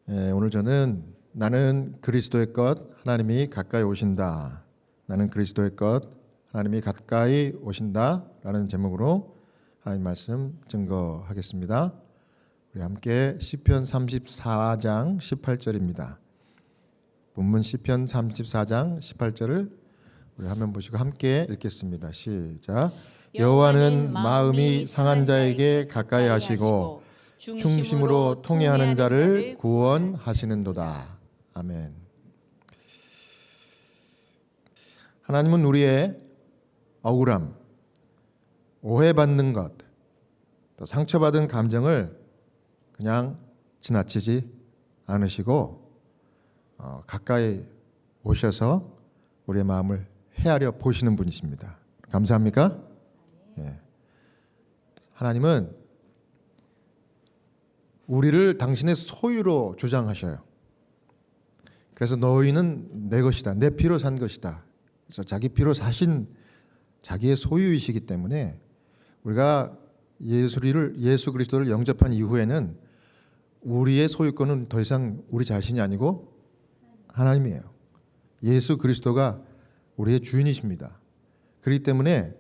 오늘 저는 나는 그리스도의 것 하나님이 가까이 오신다. 나는 그리스도의 것 하나님이 가까이 오신다 라는 제목으로 하나님 말씀 증거하겠습니다. 우리 함께 시편 34장 18절입니다. 본문 시편 34장 18절을 우리 화면 보시고 함께 읽겠습니다. 시작. 여호와는 마음이 상한 자에게 가까이 하시고 중심으로 통회하는 자를 구원하시는도다. 아멘. 하나님은 우리의 억울함, 오해받는 것, 또 상처받은 감정을 그냥 지나치지 않으시고 가까이 오셔서 우리의 마음을 헤아려 보시는 분이십니다. 감사합니까? 예. 하나님은 우리를 당신의 소유로 주장하셔요. 그래서 너희는 내 것이다. 내 피로 산 것이다. 그래서 자기 피로 사신 자기의 소유이시기 때문에 우리가 예수 그리스도를 영접한 이후에는 우리의 소유권은 더 이상 우리 자신이 아니고 하나님이에요. 예수 그리스도가 우리의 주인이십니다. 그렇기 때문에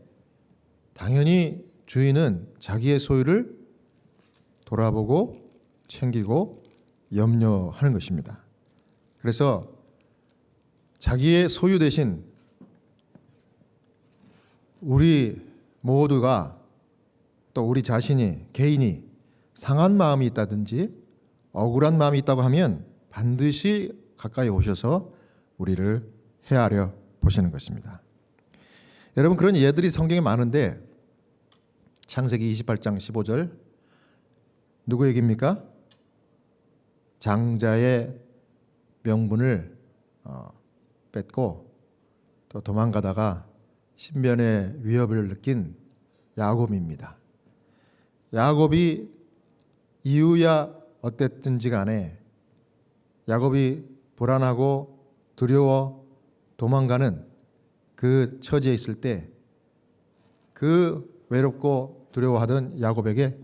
당연히 주인은 자기의 소유를 돌아보고 챙기고 염려하는 것입니다. 그래서 자기의 소유 대신 우리 모두가 또 우리 자신이 개인이 상한 마음이 있다든지 억울한 마음이 있다고 하면 반드시 가까이 오셔서 우리를 헤아려 보시는 것입니다. 여러분, 그런 예들이 성경에 많은데 창세기 28장 15절 누구 얘기입니까? 장자의 명분을 뺏고 또 도망가다가 신변의 위협을 느낀 야곱입니다. 야곱이 이유야 어땠든지 간에 야곱이 불안하고 두려워 도망가는 그 처지에 있을 때 그 외롭고 두려워하던 야곱에게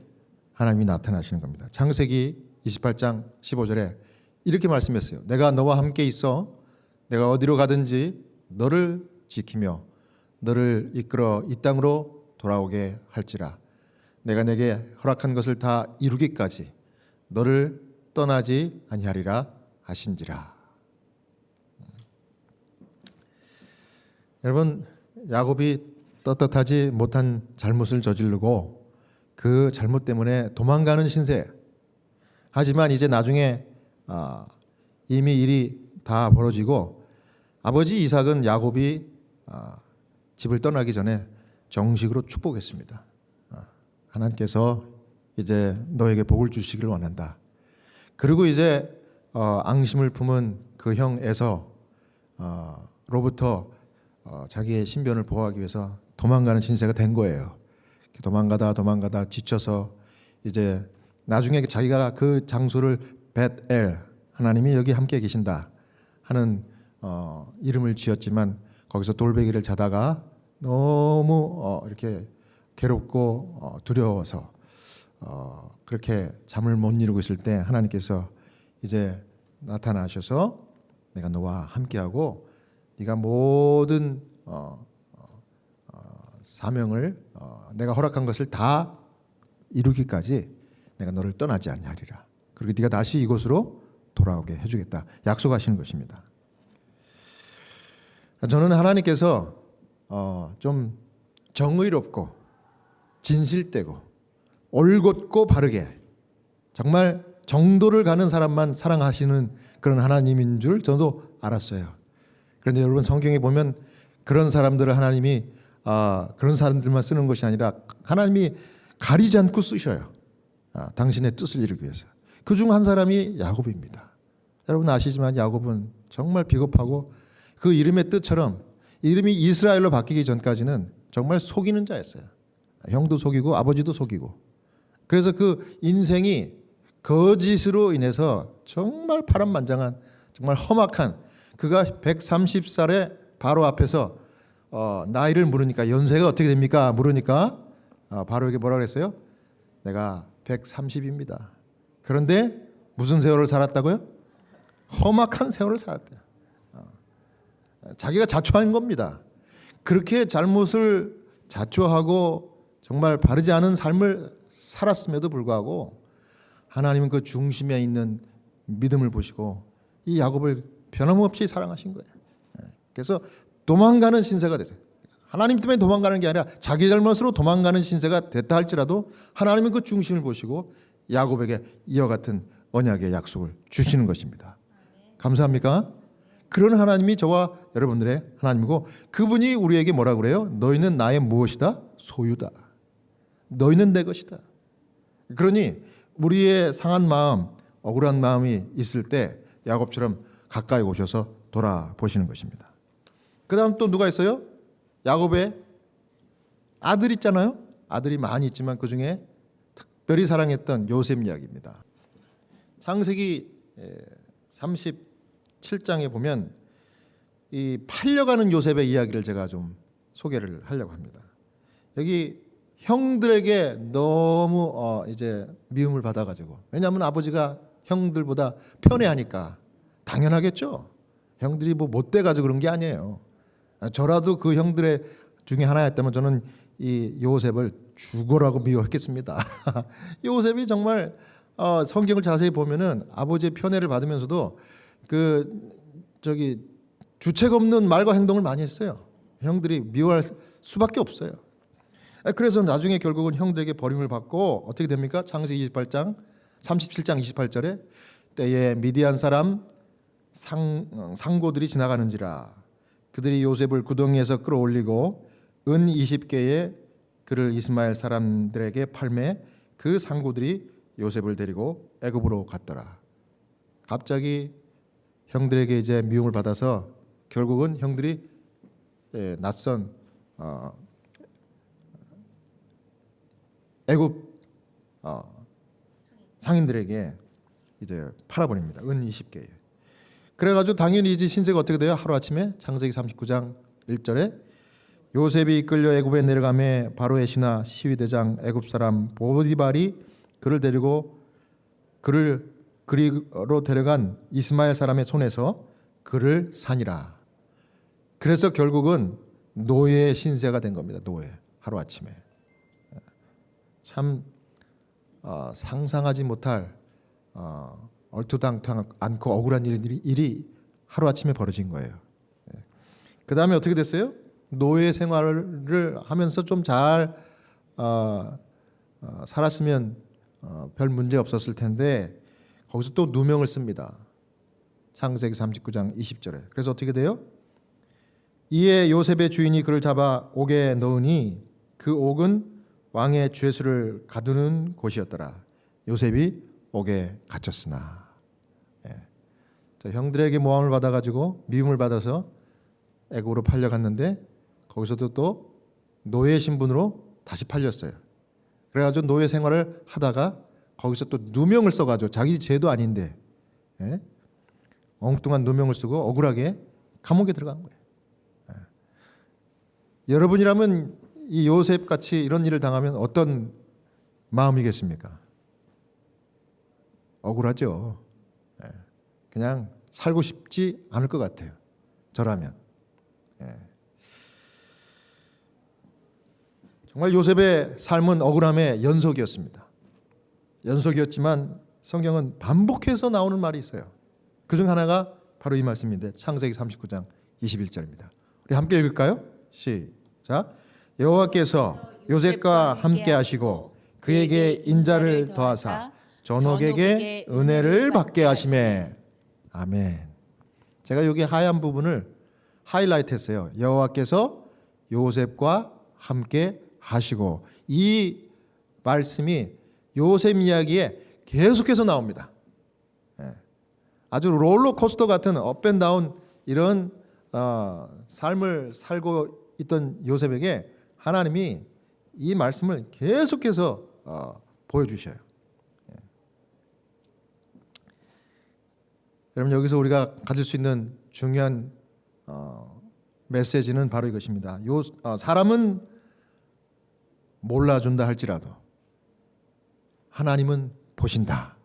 하나님이 나타나시는 겁니다. 창세기 28장 15절에 이렇게 말씀했어요. 내가 너와 함께 있어 내가 어디로 가든지 너를 지키며 너를 이끌어 이 땅으로 돌아오게 할지라. 내가 내게 허락한 것을 다 이루기까지 너를 떠나지 아니하리라 하신지라. 여러분, 야곱이 떳떳하지 못한 잘못을 저지르고 그 잘못 때문에 도망가는 신세. 하지만 이제 나중에 이미 일이 다 벌어지고 아버지 이삭은 야곱이 집을 떠나기 전에 정식으로 축복했습니다. 하나님께서 이제 너에게 복을 주시기를 원한다. 그리고 이제 앙심을 품은 그 형 에서로부터 자기의 신변을 보호하기 위해서 도망가는 신세가 된 거예요. 도망가다 지쳐서 이제 나중에 자기가 그 장소를 벳엘, 하나님이 여기 함께 계신다 하는 이름을 지었지만 거기서 돌베개를 자다가 너무 이렇게 괴롭고 두려워서 그렇게 잠을 못 이루고 있을 때 하나님께서 이제 나타나셔서 내가 너와 함께하고 네가 모든 사명을 내가 허락한 것을 다 이루기까지 내가 너를 떠나지 아니하리라. 그리고 네가 다시 이곳으로 돌아오게 해주겠다. 약속하시는 것입니다. 저는 하나님께서 좀 정의롭고 진실되고 올곧고 바르게 정말 정도를 가는 사람만 사랑하시는 그런 하나님인 줄 저도 알았어요. 그런데 여러분, 성경에 보면 그런 사람들을 하나님이 그런 사람들만 쓰는 것이 아니라 하나님이 가리지 않고 쓰셔요. 당신의 뜻을 이루기 위해서. 그중 한 사람이 야곱입니다. 여러분 아시지만 야곱은 정말 비겁하고 그 이름의 뜻처럼 이름이 이스라엘로 바뀌기 전까지는 정말 속이는 자였어요. 형도 속이고 아버지도 속이고. 그래서 그 인생이 거짓으로 인해서 정말 파란만장한 정말 험악한, 그가 130살에 바로 앞에서 나이를 물으니까 연세가 어떻게 됩니까? 물으니까 바로에게 뭐라 그랬어요? 내가 130입니다. 그런데 무슨 세월을 살았다고요? 험악한 세월을 살았대요. 자기가 자초한 겁니다. 그렇게 잘못을 자초하고 정말 바르지 않은 삶을 살았음에도 불구하고 하나님은 그 중심에 있는 믿음을 보시고 이 야곱을 변함없이 사랑하신 거예요. 그래서 도망가는 신세가 됐어요. 하나님 때문에 도망가는 게 아니라 자기 잘못으로 도망가는 신세가 됐다 할지라도 하나님은 그 중심을 보시고 야곱에게 이와 같은 언약의 약속을 주시는 것입니다. 감사합니까? 그런 하나님이 저와 여러분들의 하나님이고 그분이 우리에게 뭐라 그래요? 너희는 나의 무엇이다? 소유다. 너희는 내 것이다. 그러니 우리의 상한 마음, 억울한 마음이 있을 때 야곱처럼 가까이 오셔서 돌아보시는 것입니다. 그 다음 또 누가 있어요? 야곱의 아들 있잖아요. 아들이 많이 있지만 그중에 특별히 사랑했던 요셉 이야기입니다. 창세기 37장에 보면 이 팔려가는 요셉의 이야기를 제가 좀 소개를 하려고 합니다. 여기 형들에게 너무 이제 미움을 받아가지고, 왜냐하면 아버지가 형들보다 편애하니까 당연하겠죠. 형들이 뭐 못돼가지고 그런 게 아니에요. 저라도 그 형들의 중에 하나였다면 저는 이 요셉을 죽어라고 미워했겠습니다. 요셉이 정말 성경을 자세히 보면은 아버지의 편애를 받으면서도 주책 없는 말과 행동을 많이 했어요. 형들이 미워할 수밖에 없어요. 그래서 나중에 결국은 형들에게 버림을 받고 어떻게 됩니까? 창세기 28장 37장 28절에 때에 미디안 사람 상고들이 지나가는지라 그들이 요셉을 구덩이에서 끌어올리고 은 20개의 그를 이스마엘 사람들에게 팔매 그 상고들이 요셉을 데리고 애굽으로 갔더라. 갑자기 형들에게 이제 미움을 받아서 결국은 형들이 낯선 애굽 상인들에게 이제 팔아버립니다. 은 20개에. 그래가지고 당연히 이제 신세가 어떻게 돼요? 하루아침에 창세기 39장 1절에 요셉이 이끌려 애굽에 내려가매 바로의 신하 시위대장 애굽 사람 보디발이 그를 데리고 그를 그리로 데려간 이스마엘 사람의 손에서 그를 산이라. 그래서 결국은 노예의 신세가 된 겁니다. 노예. 하루아침에. 참 상상하지 못할 얼토당토 않고 억울한 일이 하루아침에 벌어진 거예요. 그 다음에 어떻게 됐어요? 노예 생활을 하면서 좀 잘 살았으면 별 문제 없었을 텐데 거기서 또 누명을 씁니다. 창세기 39장 20절에. 그래서 어떻게 돼요? 이에 요셉의 주인이 그를 잡아 옥에 넣으니 그 옥은 왕의 죄수를 가두는 곳이었더라. 요셉이 옥에 갇혔으나. 형들에게 모함을 받아가지고 미움을 받아서 애굽으로 팔려갔는데 거기서도 또 노예 신분으로 다시 팔렸어요. 그래가지고 노예 생활을 하다가 거기서 또 누명을 써가지고 자기 죄도 아닌데 엉뚱한 누명을 쓰고 억울하게 감옥에 들어간 거예요. 여러분이라면 이 요셉 같이 이런 일을 당하면 어떤 마음이겠습니까? 억울하죠. 그냥 살고 싶지 않을 것 같아요. 저라면. 정말 요셉의 삶은 억울함의 연속이었습니다. 연속이었지만 성경은 반복해서 나오는 말이 있어요. 그중 하나가 바로 이 말씀인데 창세기 39장 21절입니다. 우리 함께 읽을까요? 시작. 여호와께서 요셉과 함께 하시고 그에게 인자를 더하사 전옥에게 은혜를 받게 하시매. 아멘. 제가 여기 하얀 부분을 하이라이트 했어요. 여호와께서 요셉과 함께 하시고, 이 말씀이 요셉 이야기에 계속해서 나옵니다. 아주 롤러코스터 같은 업앤다운 이런 삶을 살고 있던 요셉에게 하나님이 이 말씀을 계속해서 보여주셔요. 여러분, 여기서 우리가 가질 수 있는 중요한 메시지는 바로 이것입니다. 사람은 몰라준다 할지라도 하나님은 보신다.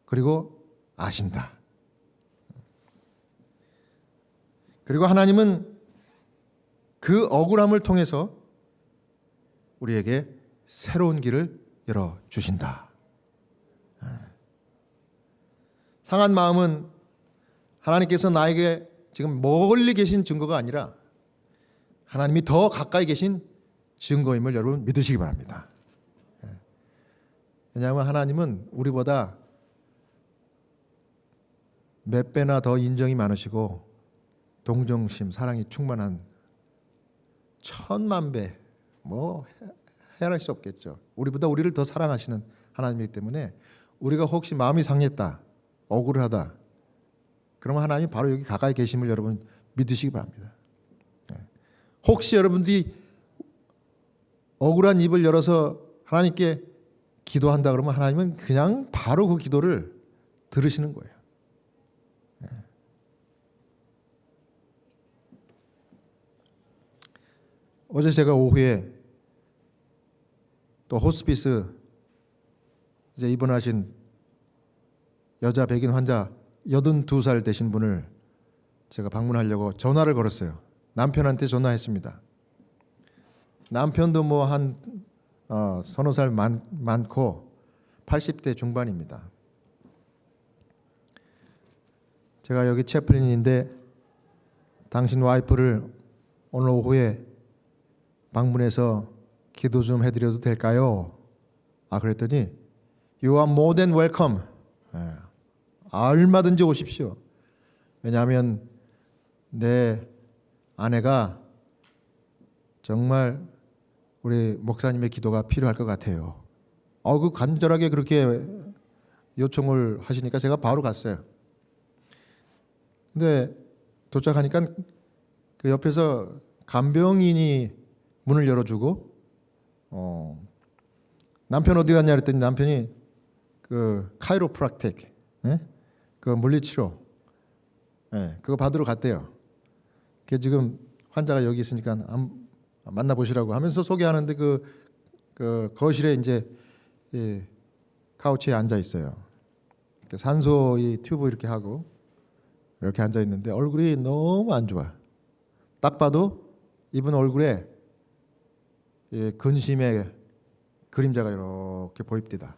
그리고 아신다. 그리고 하나님은 그 억울함을 통해서 우리에게 새로운 길을 열어주신다. 상한 마음은 하나님께서 나에게 지금 멀리 계신 증거가 아니라 하나님이 더 가까이 계신 증거임을 여러분 믿으시기 바랍니다. 왜냐하면 하나님은 우리보다 몇 배나 더 인정이 많으시고 동정심, 사랑이 충만한 천만 배, 헤아릴 수 없겠죠. 우리보다 우리를 더 사랑하시는 하나님이기 때문에 우리가 혹시 마음이 상했다, 억울하다, 그러면 하나님이 바로 여기 가까이 계심을 여러분 믿으시기 바랍니다. 혹시 여러분들이 억울한 입을 열어서 하나님께 기도한다 그러면 하나님은 그냥 바로 그 기도를 들으시는 거예요. 어제 제가 오후에 또 호스피스 이제 입원하신 여자 백인 환자 82살 되신 분을 제가 방문하려고 전화를 걸었어요. 남편한테 전화했습니다. 남편도 한 서너 살 많고 80대 중반입니다. 제가 여기 채플린인데 당신 와이프를 오늘 오후에 방문해서 기도 좀 해드려도 될까요? 그랬더니 You are more than welcome. 얼마든지 오십시오. 왜냐하면 내 아내가 정말 우리 목사님의 기도가 필요할 것 같아요. 그 간절하게 그렇게 요청을 하시니까 제가 바로 갔어요. 근데 도착하니까 그 옆에서 간병인이 문을 열어주고 남편 어디 갔냐 그랬더니 남편이 그 카이로프락틱, 그 물리치료, 그거 받으러 갔대요. 그 지금 환자가 여기 있으니까 만나보시라고 하면서 소개하는데 그 거실에 이제 카우치에 앉아 있어요. 산소 이 튜브 이렇게 하고 이렇게 앉아 있는데 얼굴이 너무 안 좋아. 딱 봐도 이분 얼굴에 근심의 그림자가 이렇게 보입니다.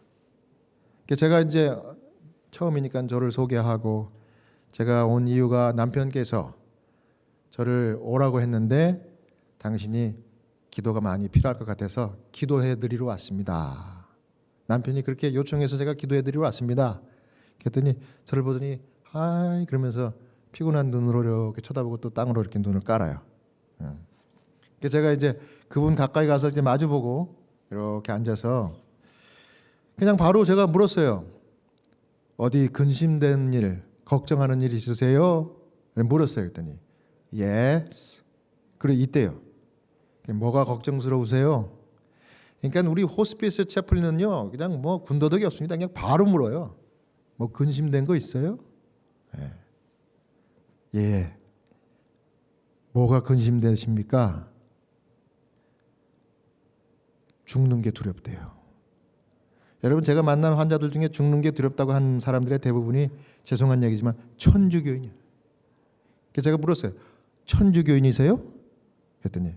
제가 이제 처음이니까 저를 소개하고 제가 온 이유가 남편께서 저를 오라고 했는데 당신이 기도가 많이 필요할 것 같아서 기도해 드리러 왔습니다. 남편이 그렇게 요청해서 제가 기도해 드리러 왔습니다. 그랬더니 저를 보더니 하이 그러면서 피곤한 눈으로 이렇게 쳐다보고 또 땅으로 이렇게 눈을 깔아요. 제가 이제 그분 가까이 가서 이제 마주보고 이렇게 앉아서 그냥 바로 제가 물었어요. 어디 근심된 일, 걱정하는 일 있으세요? 물었어요. 그랬더니 yes. 그래 있대요. 뭐가 걱정스러우세요? 그러니까 우리 호스피스 채플린은요 그냥 군더더기 없습니다. 그냥 바로 물어요. 근심된 거 있어요? 예. 뭐가 근심되십니까? 죽는 게 두렵대요. 여러분 제가 만난 환자들 중에 죽는 게 두렵다고 한 사람들의 대부분이 죄송한 얘기지만 천주교인이에요. 그래서 제가 물었어요. 천주교인이세요? 그랬더니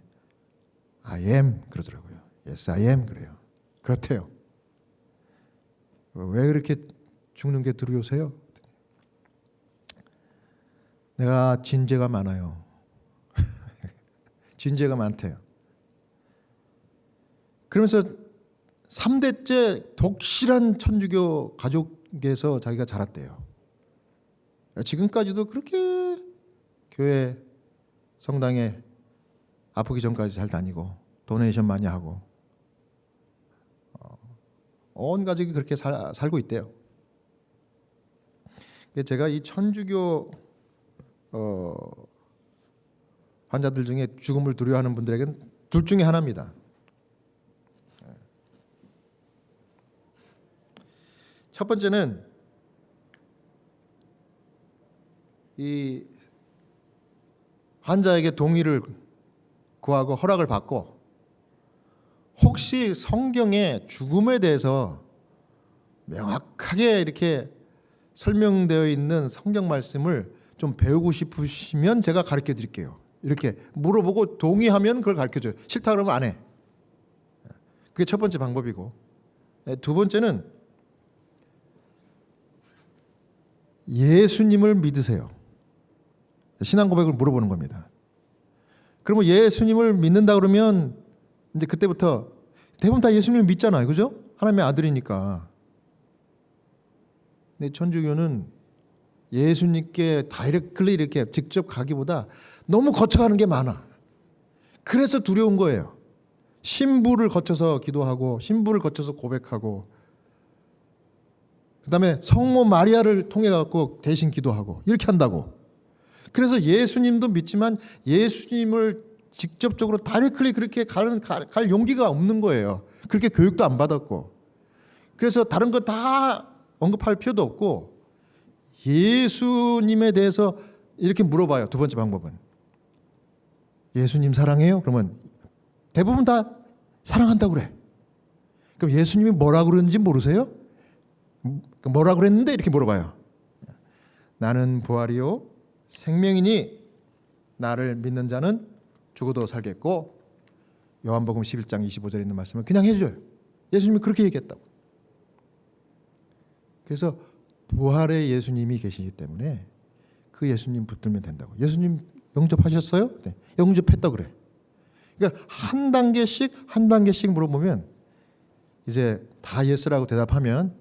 I am 그러더라고요. Yes, I am 그래요. 그렇대요. 왜 그렇게 죽는 게 두려우세요? 내가 진죄가 많아요. 진죄가 많대요. 그러면서 3대째 독실한 천주교 가족에서 자기가 자랐대요. 지금까지도 그렇게 교회 성당에 아프기 전까지 잘 다니고 도네이션 많이 하고 온 가족이 그렇게 살고 있대요. 제가 이 천주교 환자들 중에 죽음을 두려워하는 분들에게는 둘 중에 하나입니다. 첫 번째는 이 환자에게 동의를 구하고 허락을 받고 혹시 성경에 죽음에 대해서 명확하게 이렇게 설명되어 있는 성경 말씀을 좀 배우고 싶으시면 제가 가르쳐 드릴게요. 이렇게 물어보고 동의하면 그걸 가르쳐 줘요. 싫다 그러면 안 해. 그게 첫 번째 방법이고, 두 번째는 예수님을 믿으세요. 신앙 고백을 물어보는 겁니다. 그러면 예수님을 믿는다 그러면 이제 그때부터 대부분 다 예수님을 믿잖아요. 그죠? 하나님의 아들이니까. 근데 천주교는 예수님께 다이렉트리 이렇게 직접 가기보다 너무 거쳐가는 게 많아. 그래서 두려운 거예요. 신부를 거쳐서 기도하고 신부를 거쳐서 고백하고 그다음에 성모 마리아를 통해 갖고 대신 기도하고 이렇게 한다고. 그래서 예수님도 믿지만 예수님을 직접적으로 다이렉트리 그렇게 갈 용기가 없는 거예요. 그렇게 교육도 안 받았고. 그래서 다른 거 다 언급할 필요도 없고 예수님에 대해서 이렇게 물어봐요. 두 번째 방법은 예수님 사랑해요? 그러면 대부분 다 사랑한다고 그래. 그럼 예수님이 뭐라고 그러는지 모르세요? 뭐라고 그랬는데 이렇게 물어봐요. 나는 부활이요 생명이니 나를 믿는 자는 죽어도 살겠고, 요한복음 11장 25절에 있는 말씀을 그냥 해줘요. 예수님이 그렇게 얘기했다고. 그래서 부활의 예수님이 계시기 때문에 그 예수님 붙들면 된다고. 예수님 영접하셨어요? 네. 영접했다 그래. 그러니까 한 단계씩 물어보면 이제 다 예스라고 대답하면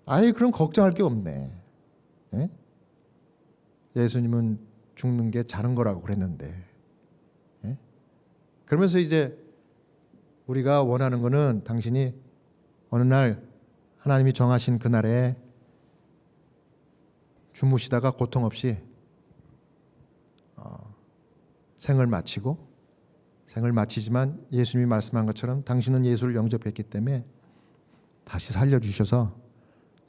아예 그럼 걱정할 게 없네. 예? 예수님은 죽는 게 자는 거라고 그랬는데. 예? 그러면서 이제 우리가 원하는 거는 당신이 어느 날 하나님이 정하신 그날에 주무시다가 고통 없이 생을 마치고, 생을 마치지만 예수님이 말씀한 것처럼 당신은 예수를 영접했기 때문에 다시 살려주셔서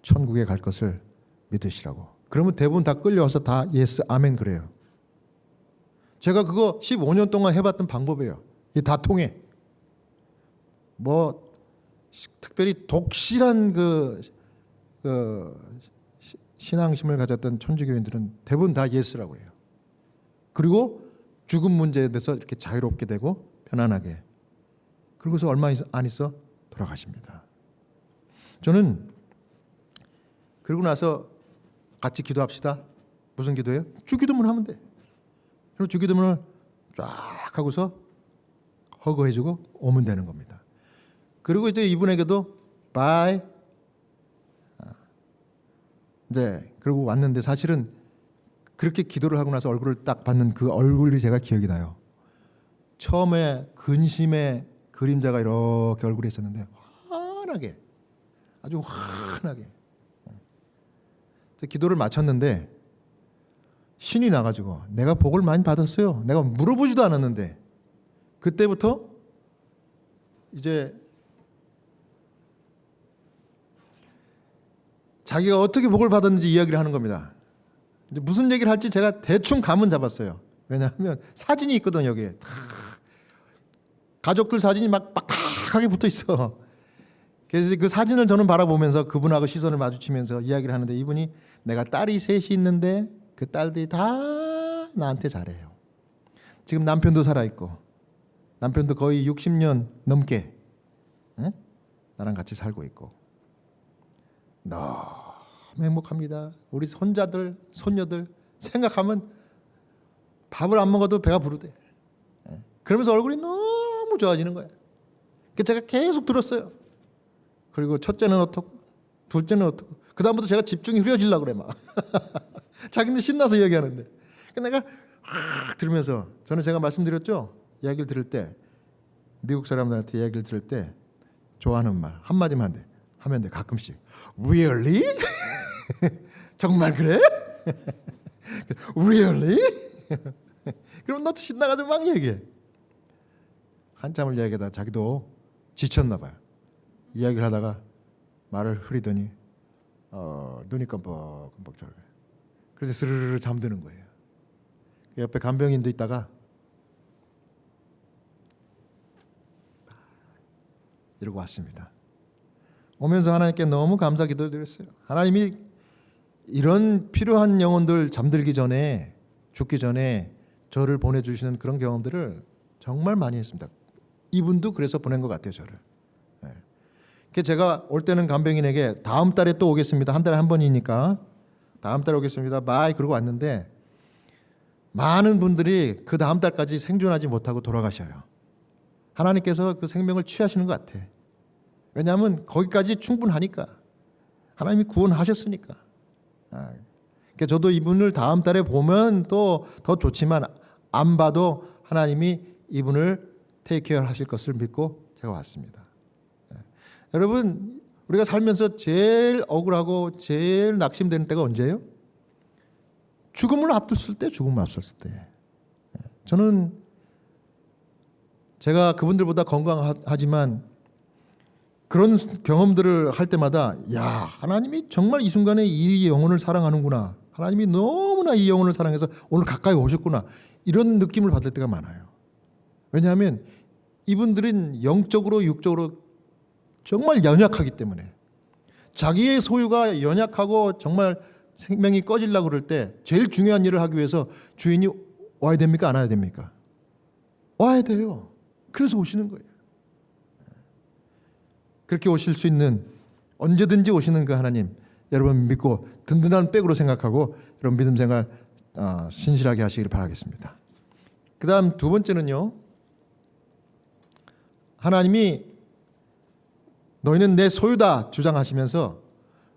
천국에 갈 것을 믿으시라고. 그러면 대부분 다 끌려와서 다 예스 아멘 그래요. 제가 그거 15년 동안 해봤던 방법이에요. 이게 다 통해. 뭐 특별히 독실한 그 신앙심을 가졌던 천주교인들은 대부분 다 예스라고 해요. 그리고 죽음 문제에 대해서 이렇게 자유롭게 되고 편안하게. 그러고서 얼마 안 있어 돌아가십니다. 저는 그러고 나서 같이 기도합시다. 무슨 기도예요? 주기도문 하면 돼. 그럼 주기도문을 쫙 하고서 허거해주고 오면 되는 겁니다. 그리고 이제 이분에게도 바이. 네, 그리고 왔는데 사실은 그렇게 기도를 하고 나서 얼굴을 딱 봤는 그 얼굴이 제가 기억이 나요. 처음에 근심의 그림자가 이렇게 얼굴에 있었는데 환하게, 아주 환하게. 기도를 마쳤는데 신이 나가지고 내가 복을 많이 받았어요. 내가 물어보지도 않았는데 그때부터 이제 자기가 어떻게 복을 받았는지 이야기를 하는 겁니다. 이제 무슨 얘기를 할지 제가 대충 감은 잡았어요. 왜냐하면 사진이 있거든. 여기에 가족들 사진이 막 빡빡하게 붙어 있어. 그래서 그 사진을 저는 바라보면서 그분하고 시선을 마주치면서 이야기를 하는데 이분이 내가 딸이 셋이 있는데 그 딸들이 다 나한테 잘해요. 지금 남편도 살아있고 남편도 거의 60년 넘게 나랑 같이 살고 있고 너무 행복합니다. 우리 손자들 손녀들 생각하면 밥을 안 먹어도 배가 부르대. 그러면서 얼굴이 너무 좋아지는 거야. 그 제가 계속 들었어요. 그리고 첫째는 어떻고 둘째는 어떻고 그다음부터 제가 집중이 흐려지려고 그래 막. 자기는 신나서 이야기하는데 내가 들으면서 저는 제가 말씀드렸죠. 이야기를 들을 때 미국 사람들한테 이야기를 들을 때 좋아하는 말 한마디만 하면 돼. 가끔씩 Really? 정말 그래? Really? 그럼 너도 신나가지고 막 얘기해. 한참을 이야기하다 자기도 지쳤나 봐요. 이야기를 하다가 말을 흐리더니 눈이 껌뻑껌뻑 저래. 그래서 스르르 잠드는 거예요. 옆에 간병인도 있다가 이러고 왔습니다. 오면서 하나님께 너무 감사 기도드렸어요. 하나님이 이런 필요한 영혼들 잠들기 전에, 죽기 전에 저를 보내주시는 그런 경험들을 정말 많이 했습니다. 이분도 그래서 보낸 것 같아요, 저를. 그래서 제가 올 때는 간병인에게 다음 달에 또 오겠습니다. 한 달에 한 번이니까 다음 달에 오겠습니다. 바이 그러고 왔는데 많은 분들이 그 다음 달까지 생존하지 못하고 돌아가셔요. 하나님께서 그 생명을 취하시는 것 같아. 왜냐하면 거기까지 충분하니까. 하나님이 구원하셨으니까. 그러니까 저도 이분을 다음 달에 보면 또 더 좋지만 안 봐도 하나님이 이분을 테이크케어 하실 것을 믿고 제가 왔습니다. 여러분, 우리가 살면서 제일 억울하고 제일 낙심되는 때가 언제예요? 죽음을 앞뒀을 때, 죽음을 앞뒀을 때. 저는 제가 그분들보다 건강하지만 그런 경험들을 할 때마다 야, 하나님이 정말 이 순간에 이 영혼을 사랑하는구나. 하나님이 너무나 이 영혼을 사랑해서 오늘 가까이 오셨구나. 이런 느낌을 받을 때가 많아요. 왜냐하면 이분들은 영적으로 육적으로 정말 연약하기 때문에 자기의 소유가 연약하고 정말 생명이 꺼지려고 그럴 때 제일 중요한 일을 하기 위해서 주인이 와야 됩니까? 안 와야 됩니까? 와야 돼요. 그래서 오시는 거예요. 그렇게 오실 수 있는 언제든지 오시는 그 하나님 여러분 믿고 든든한 백으로 생각하고 여러분 믿음 생활 신실하게 하시기를 바라겠습니다. 그 다음 두 번째는요. 하나님이 너희는 내 소유다 주장하시면서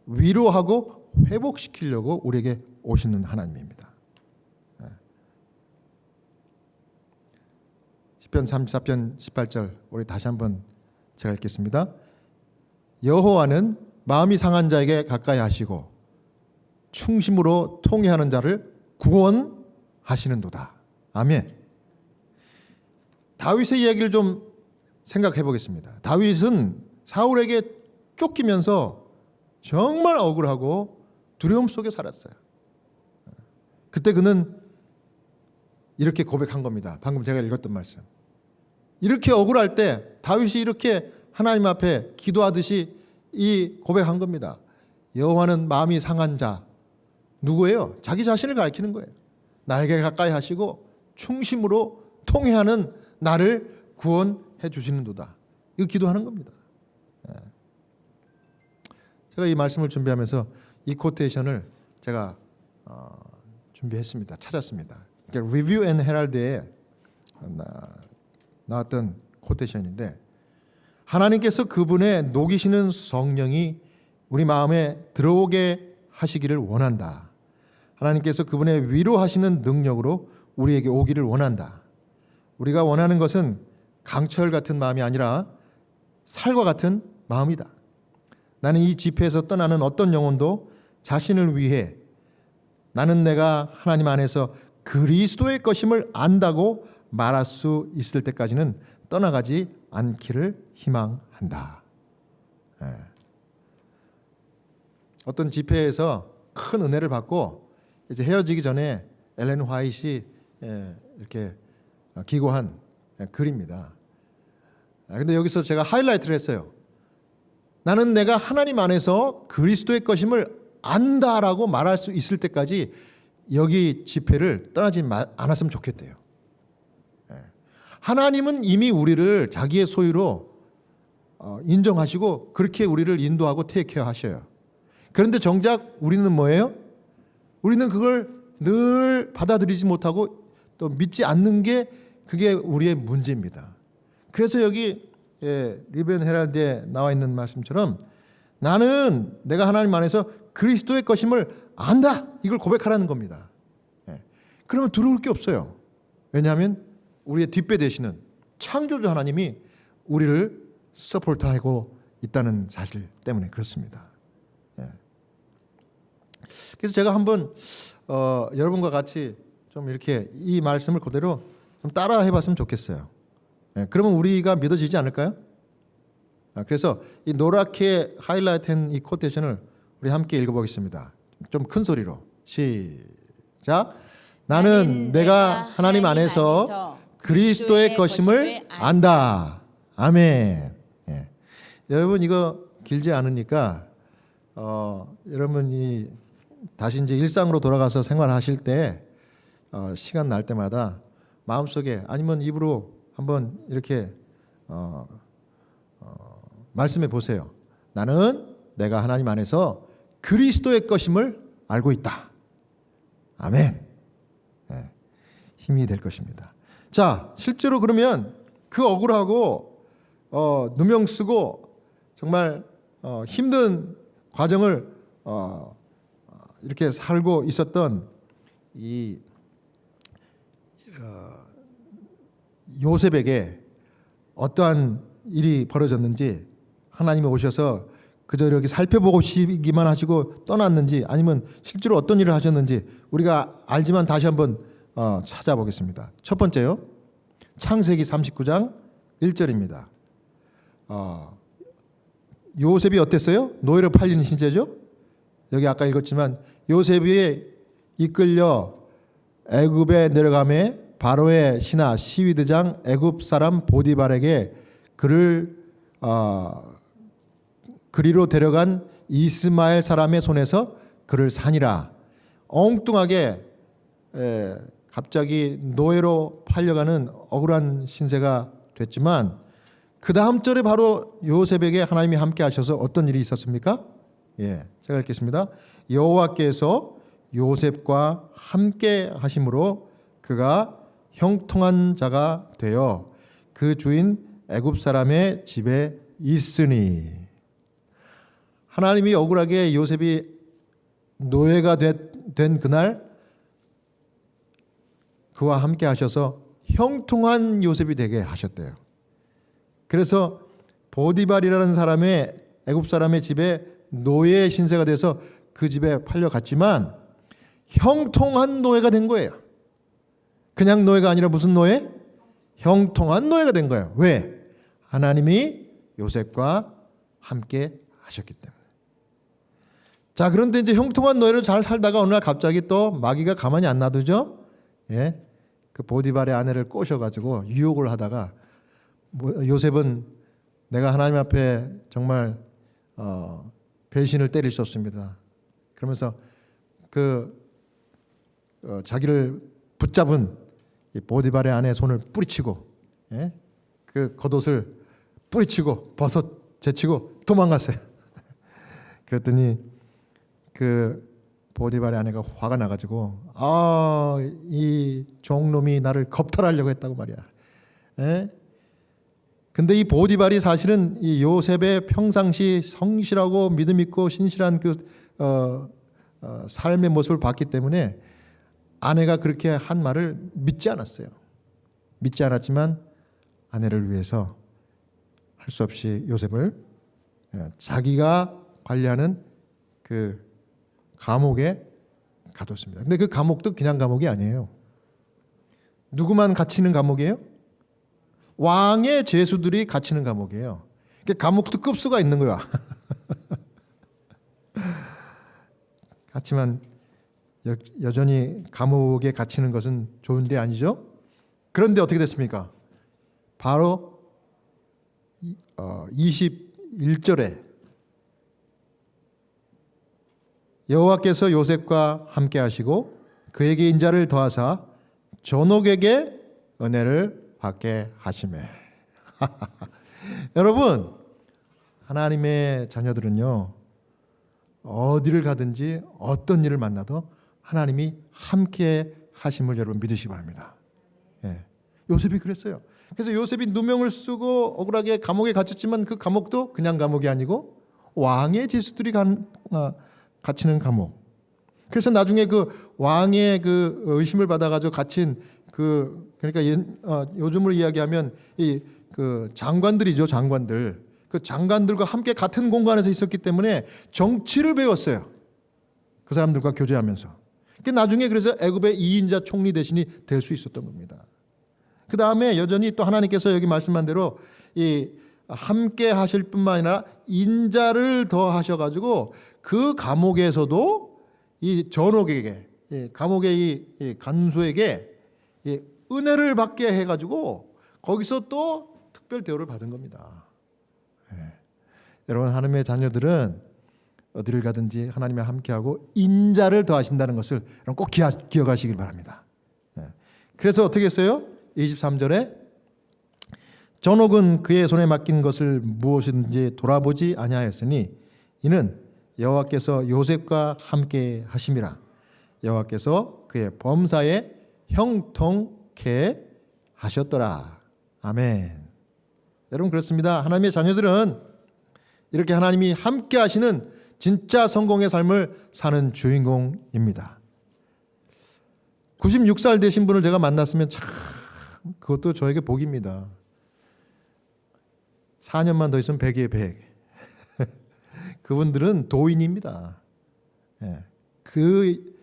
위로하고 회복시키려고 우리에게 오시는 하나님입니다. 시편 34편 18절 우리 다시 한번 제가 읽겠습니다. 여호와는 마음이 상한 자에게 가까이 하시고 충심으로 통회하는 자를 구원하시는도다. 아멘. 다윗의 이야기를 좀 생각해 보겠습니다. 다윗은 사울에게 쫓기면서 정말 억울하고 두려움 속에 살았어요. 그때 그는 이렇게 고백한 겁니다. 방금 제가 읽었던 말씀. 이렇게 억울할 때 다윗이 이렇게 하나님 앞에 기도하듯이 이 고백한 겁니다. 여호와는 마음이 상한 자. 누구예요? 자기 자신을 가리키는 거예요. 나에게 가까이 하시고 충심으로 통회하는 나를 구원해 주시는도다. 이거 기도하는 겁니다. 제가 이 말씀을 준비하면서 이 코테이션을 제가 준비했습니다. 찾았습니다. 리뷰 앤 헤럴드에 나왔던 코테이션인데 하나님께서 그분의 녹이시는 성령이 우리 마음에 들어오게 하시기를 원한다. 하나님께서 그분의 위로하시는 능력으로 우리에게 오기를 원한다. 우리가 원하는 것은 강철 같은 마음이 아니라 살과 같은 마음이다. 나는 이 집회에서 떠나는 어떤 영혼도 자신을 위해 나는 내가 하나님 안에서 그리스도의 것임을 안다고 말할 수 있을 때까지는 떠나가지 않기를 희망한다. 어떤 집회에서 큰 은혜를 받고 이제 헤어지기 전에 엘렌 화이트이 이렇게 기고한 글입니다. 근데 여기서 제가 하이라이트를 했어요. 나는 내가 하나님 안에서 그리스도의 것임을 안다라고 말할 수 있을 때까지 여기 집회를 떠나지 않았으면 좋겠대요. 하나님은 이미 우리를 자기의 소유로 인정하시고 그렇게 우리를 인도하고 테이크케어 하셔요. 그런데 정작 우리는 뭐예요? 우리는 그걸 늘 받아들이지 못하고 또 믿지 않는 게 그게 우리의 문제입니다. 그래서 여기 리벤 헤럴드에 나와 있는 말씀처럼 나는 내가 하나님 안에서 그리스도의 것임을 안다. 이걸 고백하라는 겁니다. 그러면 두려울 게 없어요. 왜냐하면 우리의 뒷배 되시는 창조주 하나님이 우리를 서포트하고 있다는 사실 때문에 그렇습니다. 그래서 제가 한번 여러분과 같이 좀 이렇게 이 말씀을 그대로 좀 따라 해봤으면 좋겠어요. 그러면 우리가 믿어지지 않을까요? 그래서 이 노랗게 하이라이트한 이 코테이션을 우리 함께 읽어보겠습니다. 좀 큰 소리로 시작. 나는 내가 하나님 안에서 그리스도의 것임을 안다. 아멘. 여러분 이거 길지 않으니까 여러분이 다시 이제 일상으로 돌아가서 생활하실 때 시간 날 때마다 마음속에 아니면 입으로 한번 이렇게 말씀해 보세요. 나는 내가 하나님 안에서 그리스도의 것임을 알고 있다. 아멘. 네, 힘이 될 것입니다. 자, 실제로 그러면 그 억울하고 누명 쓰고 정말 힘든 과정을 이렇게 살고 있었던 이 요셉에게 어떠한 일이 벌어졌는지 하나님이 오셔서 그저 이렇게 살펴보시기만 하시고 떠났는지 아니면 실제로 어떤 일을 하셨는지 우리가 알지만 다시 한번 찾아보겠습니다. 첫 번째요. 창세기 39장 1절입니다. 요셉이 어땠어요? 노예로 팔린 신세죠? 여기 아까 읽었지만 요셉이 이끌려 애굽에 내려가매 바로의 신하 시위대장 애굽 사람 보디발에게 그를 그리로 데려간 이스마엘 사람의 손에서 그를 산이라. 엉뚱하게 갑자기 노예로 팔려가는 억울한 신세가 됐지만 그 다음 절에 바로 요셉에게 하나님이 함께 하셔서 어떤 일이 있었습니까? 예, 제가 읽겠습니다. 여호와께서 요셉과 함께 하심으로 그가 형통한 자가 되어 그 주인 애굽 사람의 집에 있으니. 하나님이 억울하게 요셉이 노예가 된 그날 그와 함께 하셔서 형통한 요셉이 되게 하셨대요. 그래서 보디발이라는 사람의 애굽 사람의 집에 노예 신세가 돼서 그 집에 팔려갔지만 형통한 노예가 된 거예요. 그냥 노예가 아니라 무슨 노예? 형통한 노예가 된 거예요. 왜? 하나님이 요셉과 함께 하셨기 때문에. 자, 그런데 이제 형통한 노예로 잘 살다가 어느 날 갑자기 또 마귀가 가만히 안 놔두죠. 예, 그 보디발의 아내를 꼬셔가지고 유혹을 하다가 요셉은 내가 하나님 앞에 정말 배신을 때릴 수 없습니다. 그러면서 자기를 붙잡은 이 보디발의 아내의 손을 뿌리치고, 예? 그 겉옷을 뿌리치고 버섯 제치고 도망갔어요. 그랬더니 그 보디발의 아내가 화가 나가지고 이 종놈이 나를 겁탈하려고 했다고 말이야. 예? 근데 이 보디발이 사실은 이 요셉의 평상시 성실하고 믿음 있고 신실한 삶의 모습을 봤기 때문에 아내가 그렇게 한 말을 믿지 않았어요. 믿지 않았지만 아내를 위해서 할 수 없이 요셉을 자기가 관리하는 그 감옥에 가뒀습니다. 근데 그 감옥도 그냥 감옥이 아니에요. 누구만 갇히는 감옥이에요? 왕의 죄수들이 갇히는 감옥이에요. 감옥도 급수가 있는 거야. 그렇지만 여전히 감옥에 갇히는 것은 좋은 일이 아니죠. 그런데 어떻게 됐습니까? 바로 21절에 여호와께서 요셉과 함께 하시고 그에게 인자를 더하사 전옥에게 은혜를 받게 하시매. 여러분, 하나님의 자녀들은요, 어디를 가든지 어떤 일을 만나도 하나님이 함께 하심을 여러분 믿으시기 바랍니다. 예. 요셉이 그랬어요. 그래서 요셉이 누명을 쓰고 억울하게 감옥에 갇혔지만 그 감옥도 그냥 감옥이 아니고 왕의 죄수들이 갇히는 감옥. 그래서 나중에 그 왕의 그 의심을 받아가지고 갇힌 그러니까 요즘으로 이야기하면 그 장관들이죠, 장관들. 그 장관들과 함께 같은 공간에서 있었기 때문에 정치를 배웠어요. 그 사람들과 교제하면서. 나중에 그래서 애굽의 2인자 총리 대신이 될 수 있었던 겁니다. 그 다음에 여전히 또 하나님께서 여기 말씀한 대로 이 함께 하실 뿐만 아니라 인자를 더 하셔가지고 그 감옥에서도 이 전옥에게, 감옥의 이 간수에게 은혜를 받게 해가지고 거기서 또 특별 대우를 받은 겁니다. 여러분, 하나님의 자녀들은 어디를 가든지 하나님과 함께하고 인자를 더하신다는 것을 여러분 꼭 기억하시길 바랍니다. 그래서 어떻게 했어요? 23절에 전옥은 그의 손에 맡긴 것을 무엇인지 돌아보지 아니하였으니 이는 여호와께서 요셉과 함께 하심이라. 여호와께서 그의 범사에 형통케 하셨더라. 아멘. 여러분 그렇습니다. 하나님의 자녀들은 이렇게 하나님이 함께 하시는 진짜 성공의 삶을 사는 주인공입니다. 96살 되신 분을 제가 만났으면 참 그것도 저에게 복입니다. 4년만 더 있으면 100이에요 100. 그분들은 도인입니다. 그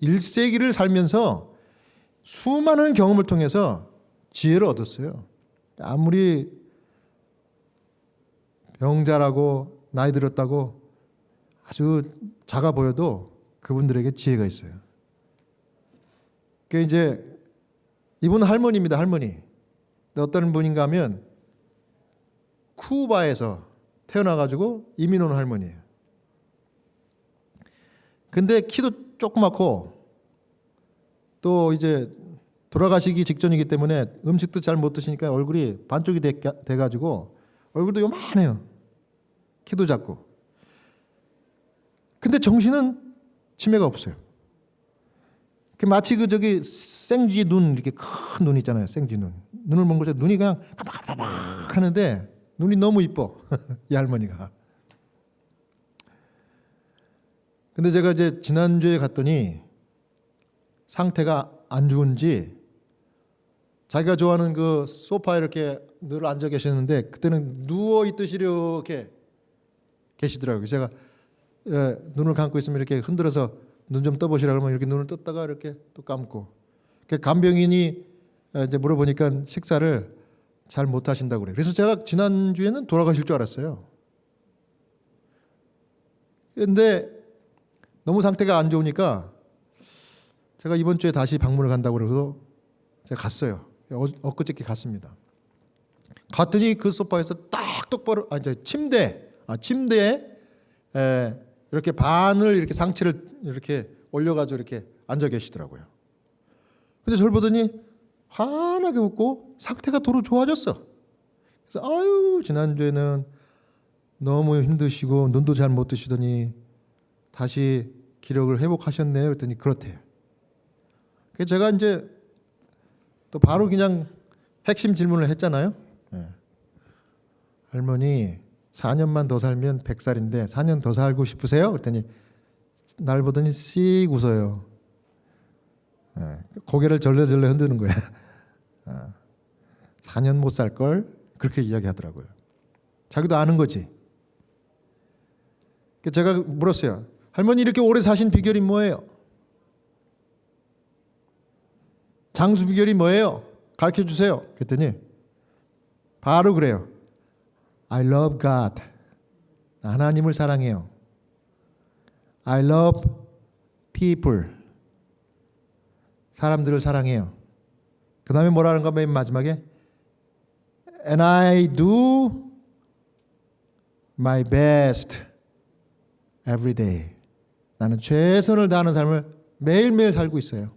1세기를 살면서 수많은 경험을 통해서 지혜를 얻었어요. 아무리 병자라고 나이 들었다고 아주 작아 보여도 그분들에게 지혜가 있어요. 그 이제 이분은 할머니입니다. 할머니. 어떤 분인가 하면 쿠바에서 태어나가지고 이민 온 할머니예요. 근데 키도 조그맣고 또 이제 돌아가시기 직전이기 때문에 음식도 잘 못 드시니까 얼굴이 반쪽이 돼가지고 얼굴도 요만해요. 키도 작고. 근데 정신은 치매가 없어요. 마치 그 저기 생쥐 눈 이렇게 큰 눈 있잖아요. 생쥐 눈. 눈을 먼 곳에 눈이 그냥 깜빡깜빡 하는데 눈이 너무 이뻐. 이 할머니가. 근데 제가 이제 지난주에 갔더니 상태가 안 좋은지 자기가 좋아하는 그 소파에 이렇게 늘 앉아 계셨는데 그때는 누워 있듯이 이렇게 계시더라고요. 제가 눈을 감고 있으면 이렇게 흔들어서 눈 좀 떠보시라 그러면 이렇게 눈을 떴다가 이렇게 또 감고. 간병인이 이제 물어보니까 식사를 잘 못 하신다고 그래요. 그래서 제가 지난주에는 돌아가실 줄 알았어요. 근데 너무 상태가 안 좋으니까 제가 이번 주에 다시 방문을 간다고 그래서 제가 갔어요. 엊그저께 갔습니다. 갔더니 그 소파에서 딱 똑바로 침대에 이렇게 반을 이렇게 상체를 이렇게 올려가지고 이렇게 앉아 계시더라고요. 근데 저를 보더니 환하게 웃고 상태가 도로 좋아졌어. 그래서 아유 지난주에는 너무 힘드시고 눈도 잘 못 뜨시더니 다시 기력을 회복하셨네요. 그랬더니 그렇대요. 그래서 제가 이제 또 바로 그냥 핵심 질문을 했잖아요. 할머니 4년만 더 살면 100살인데 4년 더 살고 싶으세요? 그랬더니 날 보더니 씩 웃어요. 고개를 절레절레 흔드는 거야. 4년 못 살 걸 그렇게 이야기하더라고요. 자기도 아는 거지. 제가 물었어요. 할머니 이렇게 오래 사신 비결이 뭐예요? 장수 비결이 뭐예요? 가르쳐 주세요. 그랬더니 바로 그래요. I love God. 하나님을 사랑해요. I love people. 사람들을 사랑해요. 그 다음에 뭐라는 거 맨 마지막에 And I do my best every day. 나는 최선을 다하는 삶을 매일매일 살고 있어요.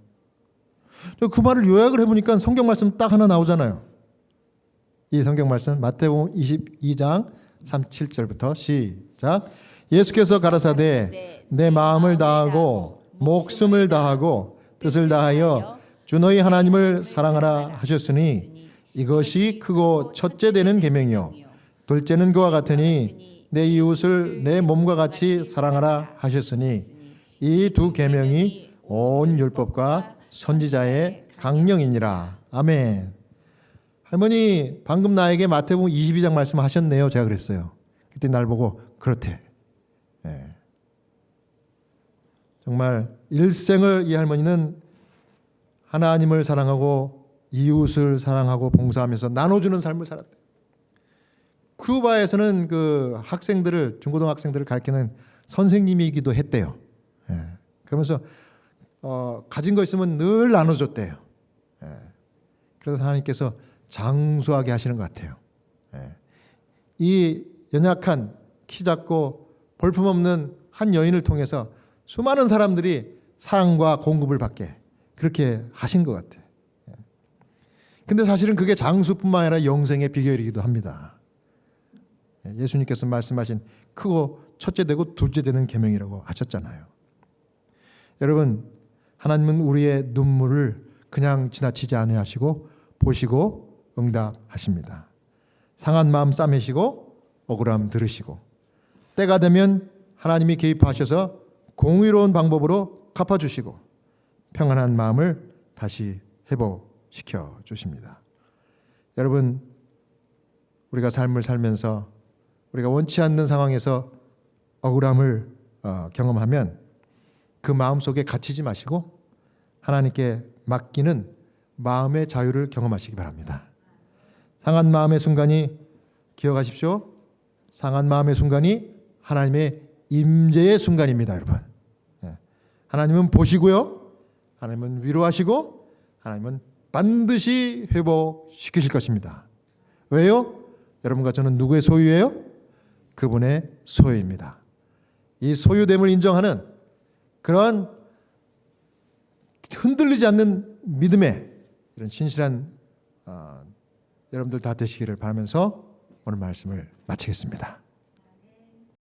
그 말을 요약을 해보니까 성경 말씀 딱 하나 나오잖아요. 이 성경 말씀 마태복음 22장 37절부터 시작. 예수께서 가라사대 내 마음을 다하고 목숨을 다하고 뜻을 다하여 주 너희 하나님을 사랑하라 하셨으니 이것이 크고 첫째 되는 계명이요 둘째는 그와 같으니 내 이웃을 내 몸과 같이 사랑하라 하셨으니 이 두 계명이 온 율법과 선지자의 강령이니라. 아멘. 할머니 방금 나에게 마태복음 22장 말씀하셨네요. 제가 그랬어요. 그때 날 보고 그렇대. 정말 일생을 이 할머니는 하나님을 사랑하고 이웃을 사랑하고 봉사하면서 나눠주는 삶을 살았대. 쿠바에서는 그 학생들을 중고등학생들을 가르치는 선생님이기도 했대요. 그러면서 가진 거 있으면 늘 나눠줬대요. 그래서 하나님께서 장수하게 하시는 것 같아요. 이 연약한 키 작고 볼품없는 한 여인을 통해서 수많은 사람들이 사랑과 공급을 받게 그렇게 하신 것 같아요. 근데 사실은 그게 장수뿐만 아니라 영생의 비결이기도 합니다. 예수님께서 말씀하신 크고 첫째 되고 둘째 되는 계명이라고 하셨잖아요. 여러분, 하나님은 우리의 눈물을 그냥 지나치지 아니하시고 보시고 응답하십니다. 상한 마음 싸매시고 억울함 들으시고 때가 되면 하나님이 개입하셔서 공의로운 방법으로 갚아주시고 평안한 마음을 다시 회복시켜 주십니다. 여러분, 우리가 삶을 살면서 우리가 원치 않는 상황에서 억울함을 경험하면 그 마음속에 갇히지 마시고 하나님께 맡기는 마음의 자유를 경험하시기 바랍니다. 상한 마음의 순간이 기억하십시오. 상한 마음의 순간이 하나님의 임재의 순간입니다, 여러분. 하나님은 보시고요. 하나님은 위로하시고 하나님은 반드시 회복시키실 것입니다. 왜요? 여러분과 저는 누구의 소유예요? 그분의 소유입니다. 이 소유됨을 인정하는 그런 흔들리지 않는 믿음의 이런 신실한 여러분들 다 되시기를 바라면서 오늘 말씀을 마치겠습니다.